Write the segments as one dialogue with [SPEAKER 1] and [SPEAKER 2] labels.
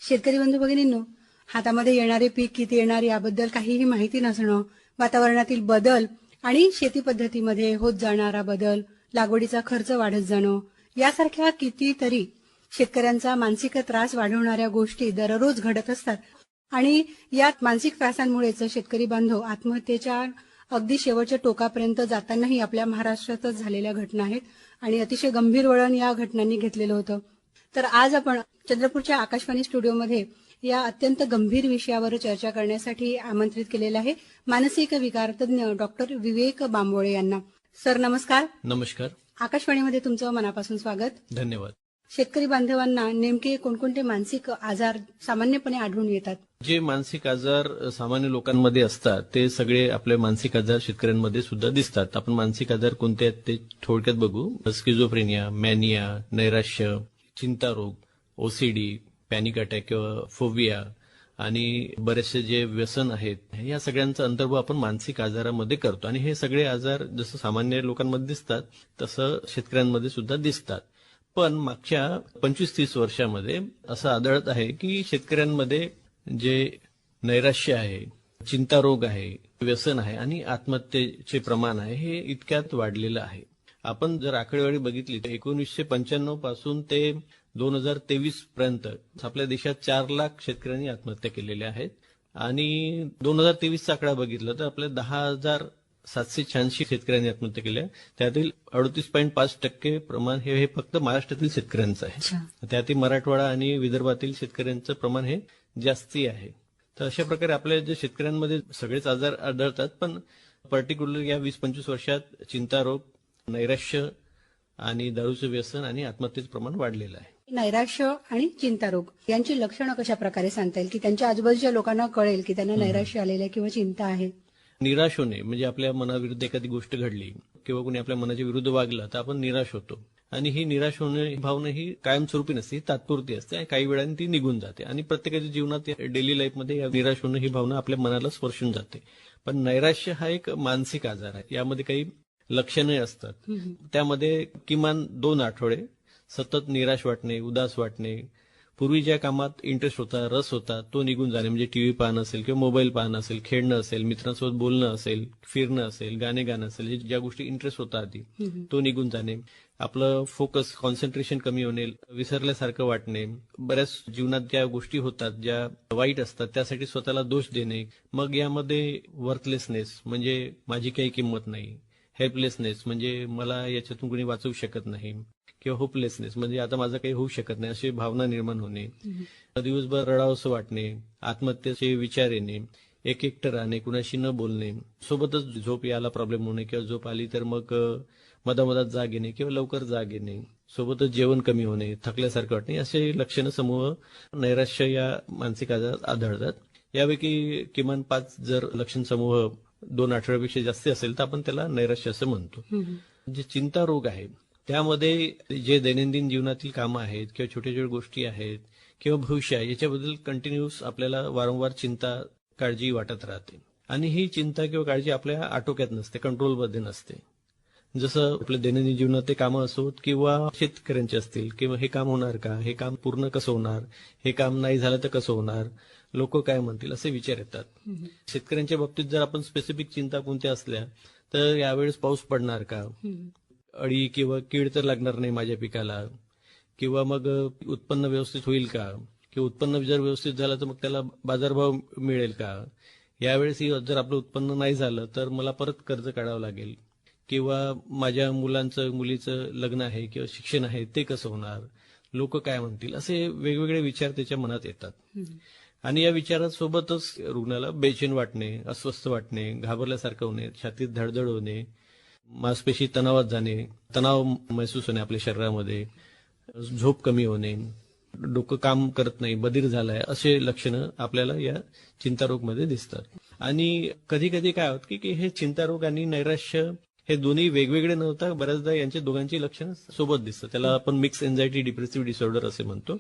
[SPEAKER 1] शेतकरी बंधू भगिनींनो, हातामध्ये येणारे पीक किती येणार याबद्दल काहीही माहिती नसणं, वातावरणातील बदल आणि शेती पद्धतीमध्ये होत जाणारा बदल, लागवडीचा खर्च वाढत जाणं यासारख्या कितीतरी शेतकऱ्यांचा मानसिक त्रास वाढवणाऱ्या गोष्टी दररोज घडत असतात. आणि यात मानसिक त्रासांमुळेच शेतकरी बांधव आत्महत्येच्या अगदी शेवटच्या टोकापर्यंत जातानाही आपल्या महाराष्ट्रातच झालेल्या घटना आहेत आणि अतिशय गंभीर वळण या घटनांनी घेतलेलं होतं. तर आज आपण चंद्रपूरच्या आकाशवाणी स्टुडिओमध्ये या अत्यंत गंभीर विषयावर चर्चा करण्यासाठी आमंत्रित केलेलं आहे मानसिक विकार तज्ञ डॉक्टर विवेक बांबोळे यांना. सर नमस्कार.
[SPEAKER 2] नमस्कार.
[SPEAKER 1] आकाशवाणीमध्ये तुमचं मनापासून स्वागत.
[SPEAKER 2] धन्यवाद.
[SPEAKER 1] शेतकरी बांधवांना नेमके कोणकोणते मानसिक आजार सामान्यपणे आढळून येतात?
[SPEAKER 2] जे मानसिक आजार सामान्य लोकांमध्ये असतात ते सगळे आपले मानसिक आजार शेतकऱ्यांमध्ये सुद्धा दिसतात. आपण मानसिक आजार कोणते आहेत ते थोडक्यात बघू. स्किझोफ्रेनिया, मॅनिया, नैराश्य, चिंतारोग, ओसीडी, पॅनिक अटॅक किंवा फोबिया आणि बरेचसे जे व्यसन आहेत या सगळ्यांचा अंतर्भाव आपण मानसिक आजारामध्ये करतो. आणि हे सगळे आजार जसं सामान्य लोकांमध्ये दिसतात तसं शेतकऱ्यांमध्ये सुद्धा दिसतात. पण मागच्या 25-30 वर्षामध्ये असं आढळत आहे की शेतकऱ्यांमध्ये जे नैराश्य आहे, चिंतारोग आहे, व्यसन आहे आणि आत्महत्येचे प्रमाण आहे हे इतक्यात वाढलेलं आहे. आपण जर आकडेवारी बघितली तर 1995 पासून ते 2023 पर्यंत आपल्या देशात 4 लाख शेतकऱ्यांनी आत्महत्या केलेल्या आहेत. आणि 2023चा आकडा बघितला तर आपल्या 10,786 शेतकऱ्यांनी आत्महत्या केल्या. त्यातील 38.5% प्रमाण हे फक्त महाराष्ट्रातील शेतकऱ्यांचं आहे. त्यातील मराठवाडा आणि विदर्भातील शेतकऱ्यांचं प्रमाण हे जास्ती आहे. तर अशा प्रकारे आपल्या जे शेतकऱ्यांमध्ये सगळेच आजार आढळतात, पण पर्टिक्युलर या 20-25 वर्षात चिंतारोग, नैराश्य आणि दारूचं व्यसन आणि आत्महत्येचं प्रमाण वाढलेलं आहे.
[SPEAKER 1] नैराश्य आणि चिंतारोग यांची लक्षणं कशा प्रकारे सांगता येईल की त्यांच्या आजूबाजूच्या लोकांना कळेल की त्यांना नैराश्य आलेलं आहे किंवा चिंता आहे?
[SPEAKER 2] निराश होणे म्हणजे आपल्या मनाविरुद्ध एखादी गोष्ट घडली किंवा कोणी आपल्या मनाच्या विरुद्ध वागलं तर आपण निराश होतो. आणि ही निराश होणे ही भावना ही कायमस्वरूपी नसते, ही तात्पुरती असते आणि काही वेळाने ती निघून जाते. आणि प्रत्येकाच्या जीवनात डेली लाईफमध्ये या निराश होणं ही भावना आपल्या मनाला स्पर्शून जाते. पण नैराश्य हा एक मानसिक आजार आहे. यामध्ये काही लक्षणे असतात. त्यामध्ये किमान 2 आठवडे सतत निराश वाटणे, उदास वाटणे, पूर्वी ज्या कामात इंटरेस्ट होता, रस होता तो निघून जाणे, म्हणजे टीव्ही पाहणं असेल किंवा मोबाईल पाहणं असेल, खेळणं असेल, मित्रांसोबत बोलणं असेल, फिरणं असेल, गाणे गाणं असेल, ज्या गोष्टी इंटरेस्ट होता आधी तो निघून जाणे, आपलं फोकस, कॉन्सन्ट्रेशन कमी होणे, विसरल्यासारखं वाटणे, बऱ्याच जीवनात ज्या गोष्टी होतात ज्या वाईट असतात त्यासाठी स्वतःला दोष देणे, मग यामध्ये वर्थलेसनेस म्हणजे माझी काही किंमत नाही, हेल्पलेसनेस म्हणजे मला याच्यातून कोणी वाचवू शकत नाही, किंवा होपलेसनेस म्हणजे आता माझं काही होऊ शकत नाही अशी भावना निर्माण होणे, दिवसभर रडावंसं वाटणे, आत्महत्येचे विचार येणे, एकटं राहणे, कुणाशी न बोलणे, सोबतच झोप यायला प्रॉब्लेम होणे किंवा झोप आली तर मग मधामधात जाग येणे किंवा लवकर जाग येणे, सोबतच जेवण कमी होणे, थकल्यासारखं वाटणे, असे लक्षणं समूह नैराश्य या मानसिक आजारात आढळतात. यापैकी किमान 5 जर लक्षण समूह 2 आठवड्यापेक्षा जास्त असेल तर आपण त्याला नैराश्य असं म्हणतो. जे चिंता रोग आहे त्यामध्ये जे दैनंदिन जीवनातील कामं आहेत किंवा छोट्या छोट्या गोष्टी आहेत किंवा भविष्य आहे याच्याबद्दल कंटिन्यूस आपल्याला वारंवार चिंता, काळजी वाटत राहते. आणि ही चिंता किंवा काळजी आपल्या आटोक्यात नसते, कंट्रोलमध्ये नसते. जसं आपल्या दैनंदिन जीवनात ते कामं असोत किंवा शेतकऱ्यांचे असतील, किंवा हे काम होणार का, हे काम पूर्ण कसं होणार, हे काम नाही झालं तर कसं होणार, लोक काय म्हणतील, असे विचार येतात. शेतकऱ्यांच्या बाबतीत जर आपण स्पेसिफिक चिंता कोणत्या असल्या तर यावेळेस पाऊस पडणार का, अळी किंवा कीड तर लागणार नाही माझ्या पिकाला, किंवा मग उत्पन्न व्यवस्थित होईल का, किंवा उत्पन्न जर व्यवस्थित झालं तर मग त्याला बाजारभाव मिळेल का, यावेळेस जर आपलं उत्पन्न नाही झालं तर मला परत कर्ज काढावं लागेल, किंवा माझ्या मुलीचं लग्न आहे किंवा शिक्षण आहे ते कसं होणार, लोक काय म्हणतील, असे वेगवेगळे विचार त्याच्या मनात येतात. आणि या विचारासोबतच रुग्णाला बेचैन वाटणे, अस्वस्थ वाटणे, घाबरल्यासारखं होणे, छातीत धडधड होणे, मांसपेशी तणावात जाणे, तणाव महसूस होणे आपल्या शरीरामध्ये, झोप कमी होणे, डोकं काम करत नाही, बधीर झालाय, असे लक्षणं आपल्याला या चिंतारोगमध्ये दिसतात. आणि कधी कधी काय होत की हे चिंतारोग आणि नैराश्य हे दोन्ही वेगवेगळे नव्हता, बऱ्याचदा यांचे दोघांची लक्षणं सोबत दिसतात. त्याला आपण मिक्स एन्झायटी डिप्रेसिव्ह डिसऑर्डर असे म्हणतो.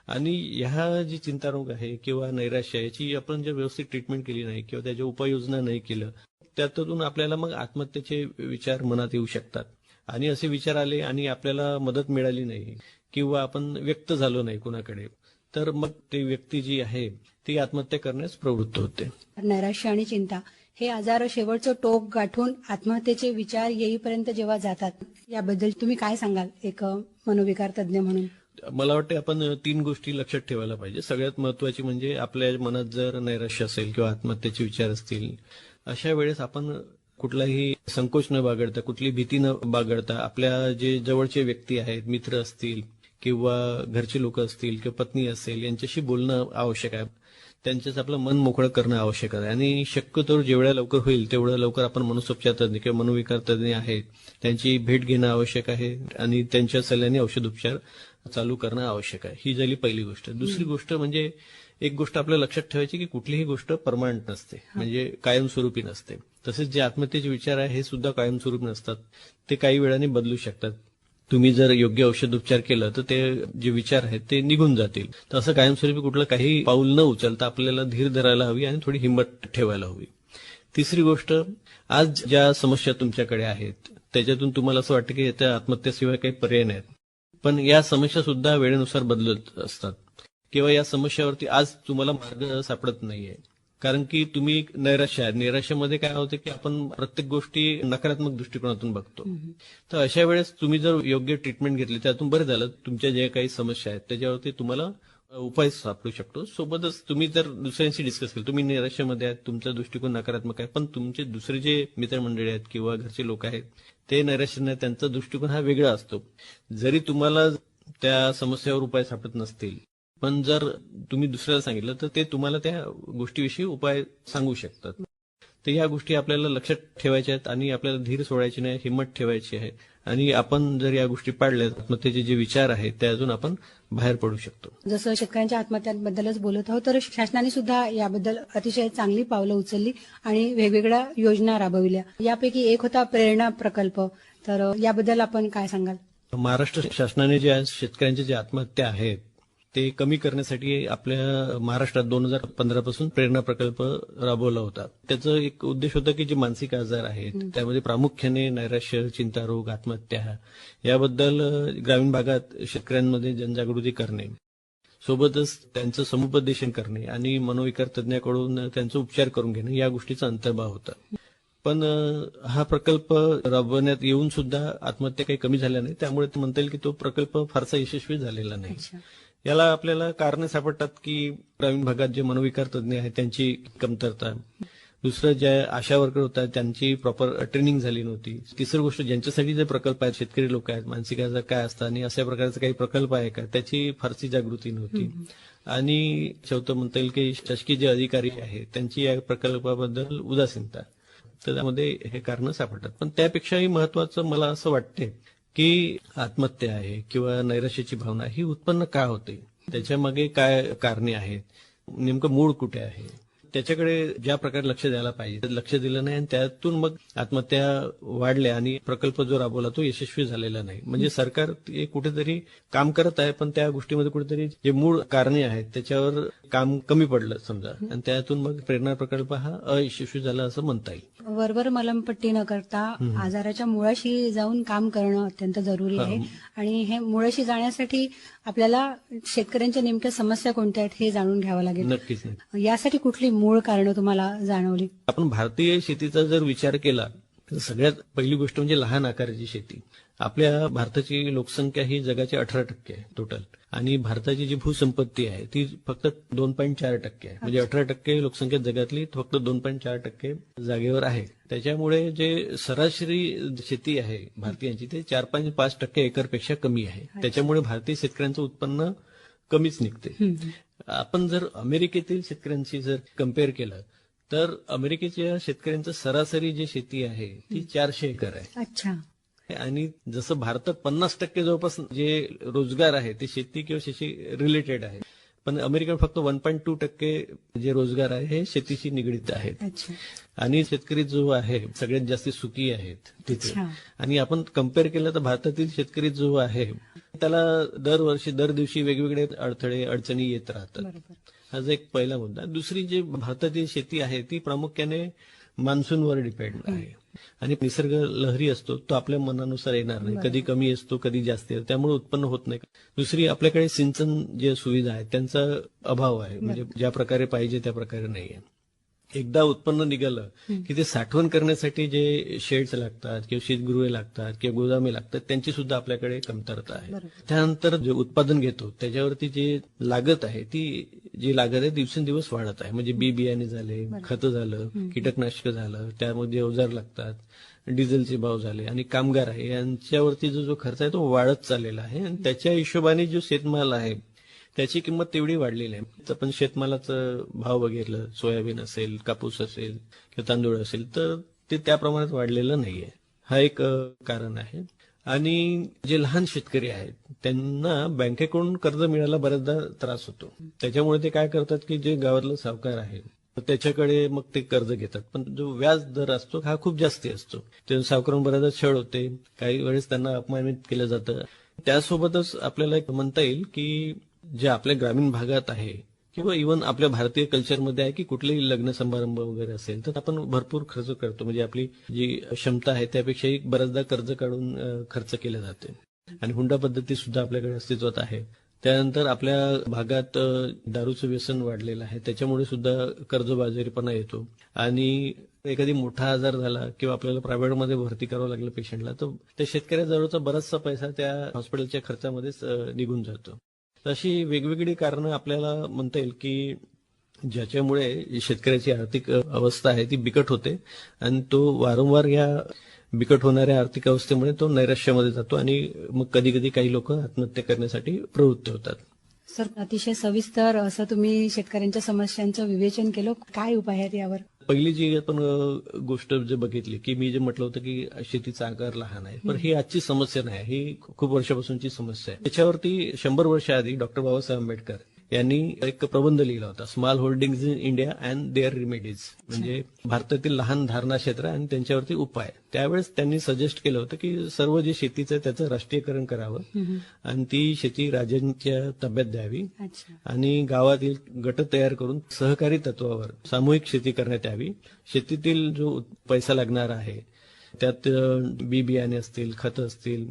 [SPEAKER 2] आणि ह्या जी चिंतारोग आहे किंवा नैराश्य याची आपण जर व्यवस्थित ट्रीटमेंट केली नाही किंवा त्याच्या उपाययोजना नाही केलं त्यातून आपल्याला मग आत्महत्येचे विचार मनात येऊ शकतात. आणि असे विचार आले आणि आपल्याला मदत मिळाली नाही किंवा आपण व्यक्त झालो नाही कुणाकडे तर मग ती व्यक्ती जी आहे ती आत्महत्या करण्यास प्रवृत्त होते.
[SPEAKER 1] नैराश्य आणि चिंता हे आजार शेवटचं टोक गाठून आत्महत्येचे विचार येईपर्यंत जेव्हा जातात, याबद्दल तुम्ही काय सांगाल एक मनोविकार तज्ज्ञ म्हणून?
[SPEAKER 2] मला वाटतं आपण 3 गोष्टी लक्षात ठेवायला पाहिजे. सगळ्यात महत्वाची म्हणजे आपल्या मनात जर नैराश्य असेल किंवा आत्महत्येचे विचार असतील, अशा वेळेस आपण कुठलाही संकोच न बाळगता, कुठली भीती न बाळगता आपल्या जे जवळचे व्यक्ती आहेत, मित्र असतील किंवा घरचे लोक असतील किंवा पत्नी असेल, यांच्याशी बोलणं आवश्यक आहे. त्यांच्याच आपलं मन मोकळं करणं आवश्यक आहे आणि शक्यतो जेवढ्या लवकर होईल तेवढ्या लवकर आपण मनसोपचार तज्ञ किंवा मनोविकार तज्ञ आहेत त्यांची भेट घेणं आवश्यक आहे आणि त्यांच्या सल्ल्याने औषधोपचार चालू करणं आवश्यक आहे. ही झाली पहिली गोष्ट. दुसरी गोष्ट म्हणजे एक गोष्ट आपल्या लक्षात ठेवायची की कुठलीही गोष्ट परमनंट नसते, म्हणजे कायमस्वरूपी नसते. तसेच जे आत्महत्येचे विचार आहे हे सुद्धा कायमस्वरूपी नसतात, ते काही वेळाने बदलू शकतात. तुम्ही जर योग्य औषधोपचार केलं तर ते जे विचार आहेत ते निघून जातील. तर असं कायमस्वरूपी कुठलं काही पाऊल न उचलता आपल्याला धीर धरायला हवी आणि थोडी हिंमत ठेवायला हवी. तिसरी गोष्ट, आज ज्या समस्या तुमच्याकडे आहेत त्याच्यातून तुम्हाला असं वाटतं की त्या आत्महत्येशिवाय काही पर्याय नाहीत, पण या समस्या सुद्धा वेळेनुसार बदलत असतात किंवा या समस्यावरती आज तुम्हाला मार्ग सापडत नाहीये. कारण की तुम्ही नैराश्य आहे. नैराश्यामध्ये काय होतं की आपण प्रत्येक गोष्टी नकारात्मक दृष्टिकोनातून बघतो. तर अशा वेळेस तुम्ही जर योग्य ट्रीटमेंट घेतली, त्यातून बरं झालं. तुमच्या ज्या काही समस्या आहेत त्याच्यावरती तुम्हाला उपाय सापडू शकतो. सोबतच तुम्ही जर दुसऱ्यांशी डिस्कस केलं, तुम्ही नैराश्यामध्ये आहात, तुमचा दृष्टिकोन नकारात्मक आहे, पण तुमचे दुसरे जे मित्रमंडळी आहेत किंवा घरचे लोक आहेत ते नैराश्य नाही, त्यांचा दृष्टिकोन हा वेगळा असतो. जरी तुम्हाला त्या समस्येवर उपाय सापडत नसतील, पण जर तुम्ही दुसऱ्याला सांगितलं तर ते तुम्हाला त्या गोष्टीविषयी उपाय सांगू शकतात. तर या गोष्टी आपल्याला लक्षात ठेवायच्या आहेत आणि आपल्याला धीर सोडायची नाही, हिंमत ठेवायची आहे आणि आपण जर या गोष्टी पाळल्या, आत्महत्येचे जे विचार आहेत त्यातून आपण बाहेर पडू शकतो.
[SPEAKER 1] जसं शेतकऱ्यांच्या आत्महत्यांबद्दलच बोलत आहोत, तर शासनाने सुद्धा याबद्दल अतिशय चांगली पावलं उचलली आणि वेगवेगळ्या योजना राबविल्या. यापैकी एक होता प्रेरणा प्रकल्प. तर याबद्दल आपण काय सांगाल?
[SPEAKER 2] महाराष्ट्र शासनाने जे आज शेतकऱ्यांच्या जे आत्महत्या आहेत ते कमी करण्यासाठी आपल्या महाराष्ट्रात 2015 पासून प्रेरणा प्रकल्प राबवला होता. त्याचा एक उद्देश होता की जे मानसिक आजार आहेत त्यामध्ये प्रामुख्याने नैराश्य, चिंतारोग, आत्महत्या याबद्दल ग्रामीण भागात शेतकऱ्यांमध्ये जनजागृती करणे, सोबतच त्यांचं समुपदेशन करणे आणि मनोविकार तज्ञाकडून त्यांचा उपचार करून घेणे या गोष्टीचा अंतर्भाव होता. पण हा प्रकल्प राबवण्यात येऊन सुद्धा आत्महत्या काही कमी झाल्या नाही, त्यामुळे म्हणता येईल की तो प्रकल्प फारसा यशस्वी झालेला नाही. याला आपल्याला कारणे सापडतात की ग्रामीण भागात जे मनोविकार तज्ञ आहेत त्यांची कमतरता, दुसरं ज्या आशा वर्कर होतात त्यांची प्रॉपर ट्रेनिंग झाली नव्हती, तिसरी गोष्ट ज्यांच्यासाठी जे प्रकल्प आहेत, शेतकरी लोक आहेत, मानसिक आजार काय असतात आणि अशा प्रकारचे काही प्रकल्प आहे का त्याची फारशी जागृती नव्हती, आणि चौथं म्हणता येईल की शासकीय जे अधिकारी आहेत त्यांची या प्रकल्पाबद्दल उदासीनता. तर त्यामध्ये हे कारण सापडतात. पण त्यापेक्षाही महत्वाचं मला असं वाटते की आत्महत्या आहे किंवा नैराश्याची भावना ही उत्पन्न का होते, त्याच्यामागे काय कारणे आहेत, नेमकं मूळ कुठे आहे, त्याच्याकडे ज्या प्रकारे लक्ष द्यायला पाहिजे लक्ष दिलं नाही आणि त्यातून मग आत्महत्या वाढल्या आणि प्रकल्प जो राबवला तो यशस्वी झालेला नाही. म्हणजे सरकार कुठेतरी काम करत आहे, पण त्या गोष्टीमध्ये कुठेतरी जे मूळ कारणे आहेत त्याच्यावर काम कमी पडलं समजा, आणि त्यातून मग प्रेरणा प्रकल्प हा अयशस्वी झाला असं म्हणता येईल.
[SPEAKER 1] वरवर मलमपट्टी न करता आजाराच्या मुळाशी जाऊन काम करणं अत्यंत जरुरी आहे. आणि हे मुळाशी जाण्यासाठी आपल्याला शेतकऱ्यांच्या नेमक्या समस्या कोणत्या आहेत हे जाणून घ्यावं लागेल.
[SPEAKER 2] नक्कीच.
[SPEAKER 1] यासाठी कुठली मूळ कारणं तुम्हाला जाणवली?
[SPEAKER 2] आपण भारतीय शेतीचा जर विचार केला तर सगळ्यात पहिली गोष्ट म्हणजे लहान आकाराची शेती. आपल्या भारताची लोकसंख्या ही जगाची 18% आहे टोटल, आणि भारताची जी भूसंपत्ती आहे ती फक्त 2.4% आहे. म्हणजे 18% लोकसंख्या जगातली फक्त 2.4% जागेवर आहे. त्याच्यामुळे जे सरासरी शेती आहे भारतीयांची ते 4.5% एकरपेक्षा कमी आहे. त्याच्यामुळे भारतीय शेतकऱ्यांचं उत्पन्न कमीच निघते. आपण जर अमेरिकेतील शेतकऱ्यांशी जर कम्पेअर केलं तर अमेरिकेच्या शेतकऱ्यांचं सरासरी जी शेती आहे ती 400 एकर आहे.
[SPEAKER 1] अच्छा.
[SPEAKER 2] आणि जसं भारतात 50% जवळपास जे रोजगार आहे ते शेती किंवा शेती रिलेटेड आहे, पण अमेरिकेत फक्त 1.2% जे रोजगार आहे हे शेतीशी निगडीत आहेत. आणि शेतकरी जो आहे सगळ्यात जास्त सुखी आहेत तिथे. आणि आपण कम्पेअर केलं तर भारतातील शेतकरी जो आहे त्याला दरवर्षी दर दिवशी वेगवेगळे अडथळे अडचणी येत राहतात. हा जो एक पहिला मुद्दा. दुसरी जी भारतातील शेती आहे ती प्रामुख्याने मान्सूनवर डिपेंड आहे. आणि निसर्ग लहरी असतो तो आपल्या मनानुसार येणार नाही, कधी कमी असतो कधी जास्त येतो, त्यामुळे उत्पन्न होत नाही. दुसरी आपल्याकडे सिंचन जे सुविधा आहेत त्यांचा अभाव आहे, म्हणजे ज्या प्रकारे पाहिजे त्या प्रकारे नाहीये. एकदा उत्पन्न निघालं की ते साठवण करण्यासाठी जे शेड्स लागतात किंवा शीतगृहे लागतात किंवा गोदामे लागतात त्यांची सुद्धा आपल्याकडे कमतरता आहे. त्यानंतर जे उत्पादन घेतो त्याच्यावरती जे लागत आहे ती जी लागत आहे दिवसेंदिवस वाढत आहे. म्हणजे बी बियाणे झाले, खतं झालं, कीटकनाशक झालं, त्यामध्ये अवजार लागतात, डिझेलचे भाव झाले आणि कामगार आहे यांच्यावरती जो खर्च आहे तो वाढत चाललेला आहे. आणि त्याच्या हिशोबाने जो शेतमाल आहे त्याची किंमत तेवढी वाढलेली आहे. पण शेतमालाचं भाव बघितलं, सोयाबीन असेल, कापूस असेल किंवा तांदूळ असेल तर ते त्या प्रमाणात वाढलेलं नाहीये. हा एक कारण आहे. आणि जे लहान शेतकरी आहेत त्यांना बँकेकडून कर्ज मिळायला बऱ्याचदा त्रास होतो. त्याच्यामुळे ते काय करतात की जे गावातलं सावकार आहे त्याच्याकडे मग ते कर्ज घेतात, पण जो व्याज दर असतो हा खूप जास्ती असतो. ते सावकारून बऱ्याचदा छळ होते, काही वेळेस त्यांना अपमानित केलं जातं. त्यासोबतच आपल्याला एक म्हणता येईल की जे आपल्या ग्रामीण भागात आहे किंवा इव्हन आपल्या भारतीय कल्चरमध्ये आहे की कुठलेही लग्न समारंभ वगैरे असेल तर आपण भरपूर खर्च करतो. म्हणजे आपली जी क्षमता आहे त्यापेक्षाही बऱ्याचदा कर्ज काढून खर्च केले जाते. आणि हुंडा पद्धती सुद्धा आपल्याकडे अस्तित्वात आहे. त्यानंतर आपल्या भागात दारूचं व्यसन वाढलेलं आहे, त्याच्यामुळे सुद्धा कर्जबाजारीपणा येतो. आणि एखादी मोठा आजार झाला किंवा आपल्याला प्रायव्हेटमध्ये भरती करावं लागलं पेशंटला तर त्या शेतकऱ्याजवळचा बराचसा पैसा त्या हॉस्पिटलच्या खर्चामध्येच निघून जातो. अशी वेगवेगळी कारणं आपल्याला म्हणता येईल की ज्याच्यामुळे शेतकऱ्याची आर्थिक अवस्था आहे ती बिकट होते आणि तो वारंवार या बिकट होणाऱ्या आर्थिक अवस्थेमुळे तो नैराश्यामध्ये जातो आणि मग कधी कधी काही लोक आत्महत्या करण्यासाठी प्रवृत्त होतात.
[SPEAKER 1] सर, अतिशय सविस्तर असं तुम्ही शेतकऱ्यांच्या समस्यांचं विवेचन केलं. काय उपाय आहेत यावर?
[SPEAKER 2] पहिली जी आपण गोष्ट जे बघितली की मी जे म्हटलं होतं की शेतीचा आकार लहान आहे, पण ही आजची समस्या नाही, ही खूप वर्षापासूनची समस्या आहे. त्याच्यावरती 100 वर्ष आधी डॉक्टर बाबासाहेब आंबेडकर यांनी एक प्रबंध लिहिला होता, small holdings in India and their remedies, म्हणजे भारतातील लहान धारणा क्षेत्र आणि त्यांच्यावरती उपाय. त्यावेळेस त्यांनी सजेस्ट केलं होतं की सर्व जे शेतीचं आहे त्याचं राष्ट्रीयकरण करावं आणि ती शेती राज्यांच्या ताब्यात द्यावी आणि गावातील गट तयार करून सहकारी तत्वावर सामूहिक शेती करण्यात यावी. शेतीतील जो पैसा लागणार आहे त्यात बी बियाणे असतील, खतं असतील,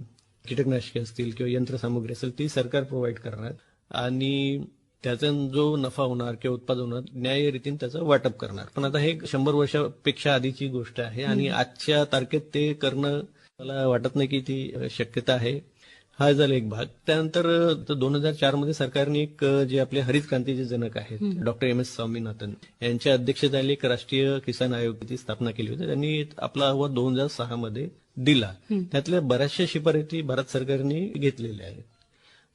[SPEAKER 2] कीटकनाशके असतील किंवा यंत्रसामुग्री असेल ती सरकार प्रोव्हाइड करणार आणि त्याचा जो नफा होणार किंवा उत्पादन होणार न्याय्य रीतीने त्याचं वाटप करणार. पण आता हे 100 वर्षापेक्षा आधीची गोष्ट आहे आणि आजच्या तारखेत ते करणं मला वाटत नाही की ती शक्यता आहे. हा झाला एक भाग. त्यानंतर 2004 मध्ये सरकारने एक जे आपले हरित क्रांतीचे जनक आहेत डॉक्टर MS स्वामीनाथन यांच्या अध्यक्षतेखाली एक राष्ट्रीय किसान आयोगाची स्थापना केली होती. त्यांनी आपला अहवाल 2006 मध्ये दिला. त्यातल्या बऱ्याचशा शिफारसी भारत सरकारने घेतलेल्या आहेत.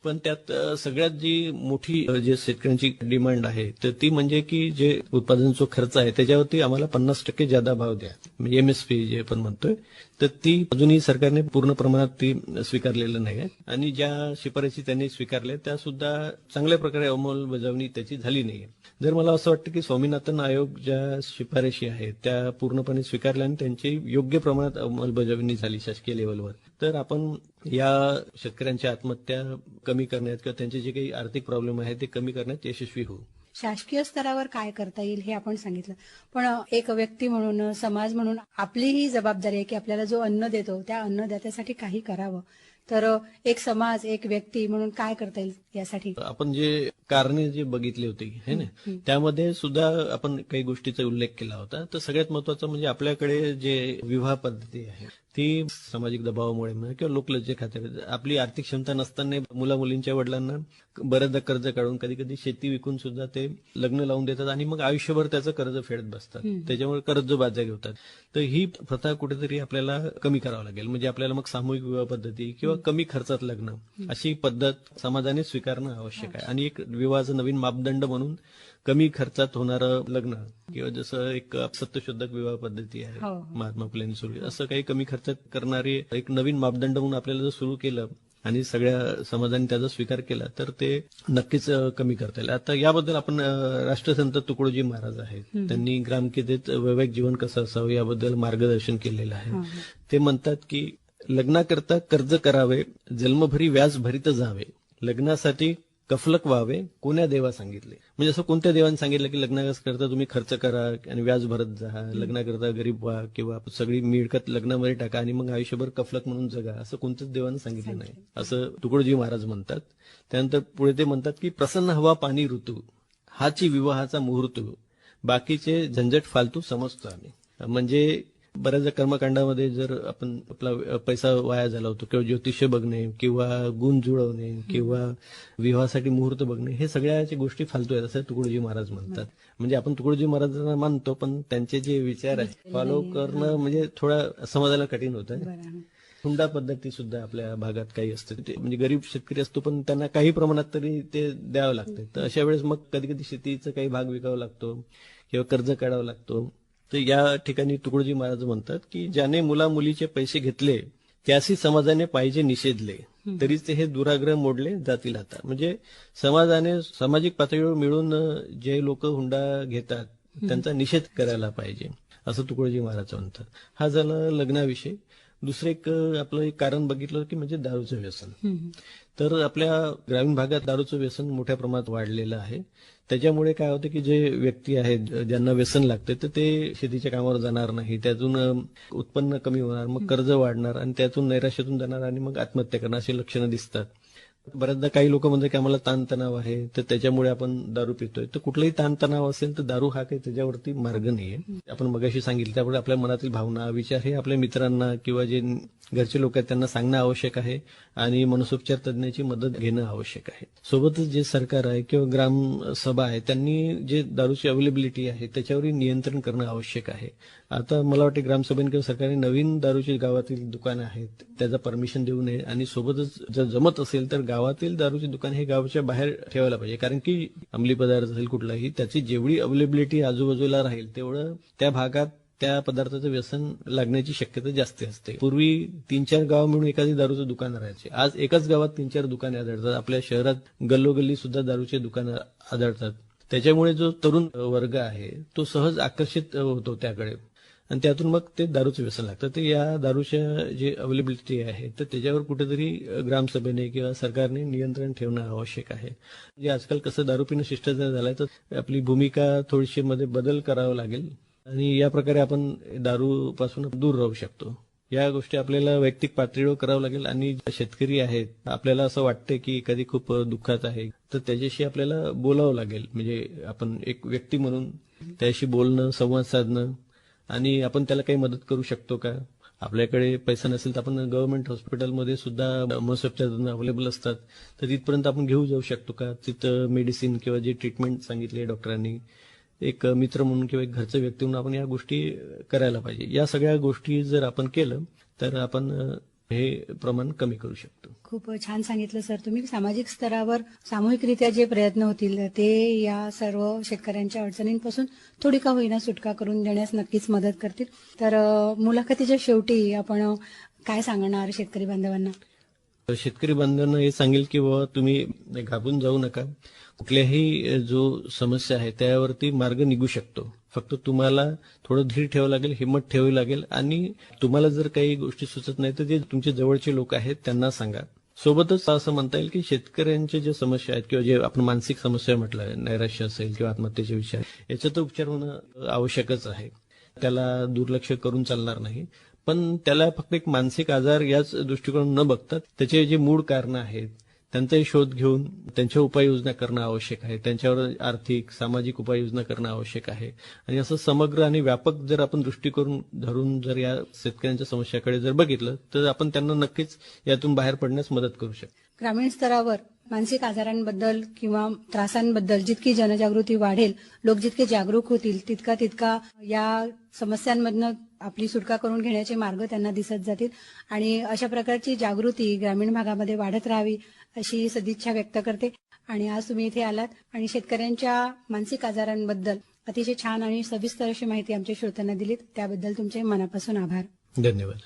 [SPEAKER 2] पण त्यात सगळ्यात जी मोठी जे शेतकऱ्यांची डिमांड आहे तर ती म्हणजे की जे उत्पादनाचा खर्च आहे त्याच्यावरती आम्हाला 50% जादा भाव द्या, म्हणजे MSP जे आपण म्हणतोय, तर ती अजूनही सरकारने पूर्ण प्रमाणात ती स्वीकारलेलं नाही आहे. आणि ज्या शिफारसी त्यांनी स्वीकारल्या त्या सुद्धा चांगल्या प्रकारे अंमलबजावणी त्याची झाली नाहीये. जर मला असं वाटतं की स्वामीनाथन आयोग ज्या शिफारशी आहेत त्या पूर्णपणे स्वीकारल्या आणि त्यांची योग्य प्रमाणात अंमलबजावणी झाली शासकीय लेव्हलवर तर आपण या शेतकऱ्यांच्या आत्महत्या कमी करण्यात किंवा त्यांचे जे काही आर्थिक प्रॉब्लेम आहे ते कमी करण्यात यशस्वी होऊ.
[SPEAKER 1] शासकीय स्तरावर काय करता येईल हे आपण सांगितलं, पण एक व्यक्ती म्हणून, समाज म्हणून आपलीही जबाबदारी आहे की आपल्याला जो अन्न देतो त्या अन्नदात्यासाठी काही करावं. तर एक समाज, एक व्यक्ती म्हणून काय करता येईल यासाठी?
[SPEAKER 2] आपण जे कारणे जे बघितली होती है ना, त्यामध्ये सुद्धा आपण काही गोष्टीचा उल्लेख केला होता. तर सगळ्यात महत्वाचं म्हणजे आपल्याकडे जे विवाह पद्धती आहे ती सामाजिक दबावामुळे म्हणा किंवा लोकलज्जे खात्यात आपली आर्थिक क्षमता नसताना मुला मुलींच्या वडिलांना बऱ्याचदा कर्ज काढून कधी कधी शेती विकून सुद्धा ते लग्न लावून देतात आणि मग आयुष्यभर त्याचं कर्ज फेडत बसतात. त्याच्यामुळे कर्जबाजारी होतात. तर ही प्रथा कुठेतरी आपल्याला कमी करावं लागेल. म्हणजे आपल्याला मग सामूहिक विवाह पद्धती किंवा कमी खर्चात लग्न अशी पद्धत समाजाने स्वीकारणं आवश्यक आहे. आणि एक विवाहाचं नवीन मापदंड म्हणून कमी खर्चात होणारं लग्न किंवा जसं एक सत्यशोधक विवाह पद्धती आहे महात्मा फुलेंनी सुरू, असं काही कमी खर्चात करणारी एक नवीन मापदंड म्हणून आपल्याला जर सुरू केलं आणि सगळ्या समाजाने त्याचा स्वीकार केला तर ते नक्कीच कमी करता येईल. आता याबद्दल आपण राष्ट्रसंत तुकडोजी महाराज आहेत, त्यांनी ग्रामकीतेत वैवाहिक जीवन कसं असावं याबद्दल मार्गदर्शन केलेलं आहे. ते म्हणतात की लग्नाकरता कर्ज करावे, जन्मभरी व्याज भरीत जावे, लग्नासाठी कफलक व्हावे कोण्या देवा सांगितले. म्हणजे असं कोणत्या देवाने सांगितलं की लग्नाकरता तुम्ही खर्च करा आणि व्याज भरत जा, लग्नाकरता गरीब व्हा किंवा सगळी मिळकत लग्नामध्ये टाका आणि मग आयुष्यभर कफलक म्हणून जगा, असं कोणत्याच देवाने सांगितलं नाही, असं तुकडोजी महाराज म्हणतात. त्यानंतर पुढे ते म्हणतात की प्रसन्न हवा पाणी ऋतू हाची विवाहाचा मुहूर्त, बाकीचे झंझट फालतू समजतो आम्ही. म्हणजे बऱ्याचदा कर्मकांडामध्ये जर आपण आपला पैसा वाया झाला होतो किंवा ज्योतिष्य बघणे किंवा गुण जुळवणे किंवा विवाहासाठी मुहूर्त बघणे, हे सगळ्याच्या गोष्टी फालतू आहेत असं तुकडोजी महाराज म्हणतात. म्हणजे आपण तुकडोजी महाराजांना मानतो, पण त्यांचे जे विचार आहे फॉलो करणं म्हणजे थोडा समजायला कठीण होतं. हुंडा पद्धती सुद्धा आपल्या भागात काही असते, ते म्हणजे गरीब शेतकरी असतो पण त्यांना काही प्रमाणात तरी ते द्यावं लागते. तर अशा वेळेस मग कधी कधी शेतीचा काही भाग विकावा लागतो किंवा कर्ज काढावं लागतो. तर या ठिकाणी तुकडोजी महाराज म्हणतात की ज्याने मुला मुलीचे पैसे घेतले त्यासी समाजाने पाहिजे निषेधले, तरीच ते हे दुराग्रह मोडले जातील आता. म्हणजे समाजाने सामाजिक पातळीवर मिळून जे लोक हुंडा घेतात त्यांचा निषेध करायला पाहिजे असं तुकडोजी महाराज म्हणतात. हा झाला लग्नाविषयी. दुसरं एक आपलं एक कारण बघितलं की म्हणजे दारूचं व्यसन. तर आपल्या ग्रामीण भागात दारूचं व्यसन मोठ्या प्रमाणात वाढलेलं आहे. त्याच्यामुळे काय होतं की जे व्यक्ती आहेत ज्यांना व्यसन लागते तर ते शेतीच्या कामावर जाणार नाही, त्यातून उत्पन्न कमी होणार, मग कर्ज वाढणार आणि त्यातून नैराश्यातून जाणार आणि मग आत्महत्या करणार अशी लक्षणं दिसतात. बऱ्याचदा काही लोक म्हणतात की आम्हाला ताणतणाव आहे तर त्याच्यामुळे आपण दारू पितोय. तर कुठलाही ताणतणाव असेल तर दारू हा काही त्याच्यावरती मार्ग नाहीये. आपण मगाशी सांगितलं त्यामुळे आपल्या मनातील भावना विचार हे आपल्या मित्रांना किंवा जे घरचे लोक आहेत त्यांना सांगणं आवश्यक आहे आणि मनसोपचार तज्ञाची मदत घेणं आवश्यक आहे. सोबतच जे सरकार आहे किंवा ग्रामसभा आहे त्यांनी जे दारूची अवेलेबिलिटी आहे त्याच्यावरही नियंत्रण करणं आवश्यक आहे. आता मला वाटतं ग्रामसभेने किंवा सरकारने नवीन दारूची गावातील दुकानं आहेत त्याचा परमिशन देऊ नये आणि सोबतच जर जमत असेल तर गावातील दारूची दुकान हे गावाच्या बाहेर ठेवायला पाहिजे. कारण की अंमली पदार्थ असेल कुठलाही त्याची जेवढी अवेलेबिलिटी आजूबाजूला राहील तेवढं त्या भागात त्या पदार्थाचं व्यसन लागण्याची शक्यता जास्त असते. पूर्वी 3-4 गाव मिळून एखादी दारूचं दुकान राहायचे, आज एकाच गावात 3-4 दुकाने आढळतात. आपल्या शहरात गल्लोगल्ली सुद्धा दारूचे दुकानं आढळतात. त्याच्यामुळे जो तरुण वर्ग आहे तो सहज आकर्षित होतो त्याकडे आणि त्यातून मग ते दारूचं व्यसन लागतं. तर या दारूच्या जे अवेलेबिलिटी आहे तर त्याच्यावर कुठेतरी ग्रामसभेने किंवा सरकारने नियंत्रण ठेवणं आवश्यक आहे. म्हणजे आजकाल कसं दारू पिणं शिष्टाचार झालाय तर आपली भूमिका थोडीशी मध्ये बदल करावा लागेल आणि या प्रकारे आपण दारू पासून दूर राहू शकतो. या गोष्टी आपल्याला वैयक्तिक पातळीवर करावं लागेल आणि शेतकरी आहेत आपल्याला असं वाटतं की एखादी खूप दुःखात आहे तर त्याच्याशी आपल्याला बोलावं लागेल. म्हणजे आपण एक व्यक्ती म्हणून त्याशी बोलणं, संवाद साधणं आणि आपण त्याला काही मदत करू शकतो का. आपल्याकडे पैसा नसेल तर आपण गव्हर्नमेंट हॉस्पिटलमध्ये सुद्धा मनसोपचार अवेलेबल असतात तर तिथपर्यंत आपण घेऊ जाऊ शकतो का. तिथं मेडिसिन किंवा जे ट्रीटमेंट सांगितली डॉक्टरांनी एक मित्र म्हणून किंवा एक घरचं व्यक्ती म्हणून आपण या गोष्टी करायला पाहिजे. या सगळ्या गोष्टी जर आपण केलं तर आपण हे प्रमाण कमी करू शकतो.
[SPEAKER 1] खूप छान सांगितलं सर तुम्ही. सामाजिक स्तरावर सामूहिकरित्या जे प्रयत्न होतील ते या सर्व शेतकऱ्यांच्या अडचणींपासून थोडी का होईना सुटका करून देण्यास नक्कीच मदत करतील. तर मुलाखतीच्या शेवटी आपण काय सांगणार शेतकरी बांधवांना.
[SPEAKER 2] शेतकरी बांधवांना हे सांगेल की बाबा तुम्ही घाबरून जाऊ नका. कुठल्याही जो समस्या आहे त्यावरती मार्ग निघू शकतो. फक्त तुम्हाला थोडं धीर ठेवावं लागेल, हिंमत ठेवावी लागेल आणि तुम्हाला जर काही गोष्टी सुचत नाही तर जे तुमचे जवळचे लोक आहेत त्यांना सांगा. सोबतच असं म्हणता येईल की शेतकऱ्यांच्या ज्या समस्या आहेत किंवा जे आपण मानसिक समस्या म्हटलं, नैराश्य असेल किंवा आत्महत्येचे विषय, याचा तर उपचार होणं आवश्यकच आहे. त्याला दुर्लक्ष करून चालणार नाही. पण त्याला फक्त एक मानसिक आजार याच दृष्टिकोन न बघता त्याचे जे मूळ कारण आहेत त्यांचाही शोध घेऊन त्यांच्या उपाययोजना करणं आवश्यक आहे. त्यांच्यावर आर्थिक सामाजिक उपाययोजना करणं आवश्यक आहे आणि असं समग्र आणि व्यापक जर आपण दृष्टिकोन धरून जर या शेतकऱ्यांच्या समस्याकडे जर बघितलं तर आपण त्यांना नक्कीच यातून बाहेर पडण्यास मदत करू शकतो.
[SPEAKER 1] ग्रामीण स्तरावर मानसिक आजारांबद्दल किंवा त्रासांबद्दल जितकी जनजागृती वाढेल, लोक जितके जागरूक होतील तितका या समस्यांमधनं आपली सुटका करून घेण्याचे मार्ग त्यांना दिसत जातील आणि अशा प्रकारची जागृती ग्रामीण भागामध्ये वाढत राहावी अशी सदिच्छा व्यक्त करते. आणि आज तुम्ही इथे आलात आणि शेतकऱ्यांच्या मानसिक आजारांबद्दल अतिशय छान आणि सविस्तर अशी माहिती आमच्या श्रोत्यांना दिलीत त्याबद्दल तुमचे मनापासून आभार.
[SPEAKER 2] धन्यवाद.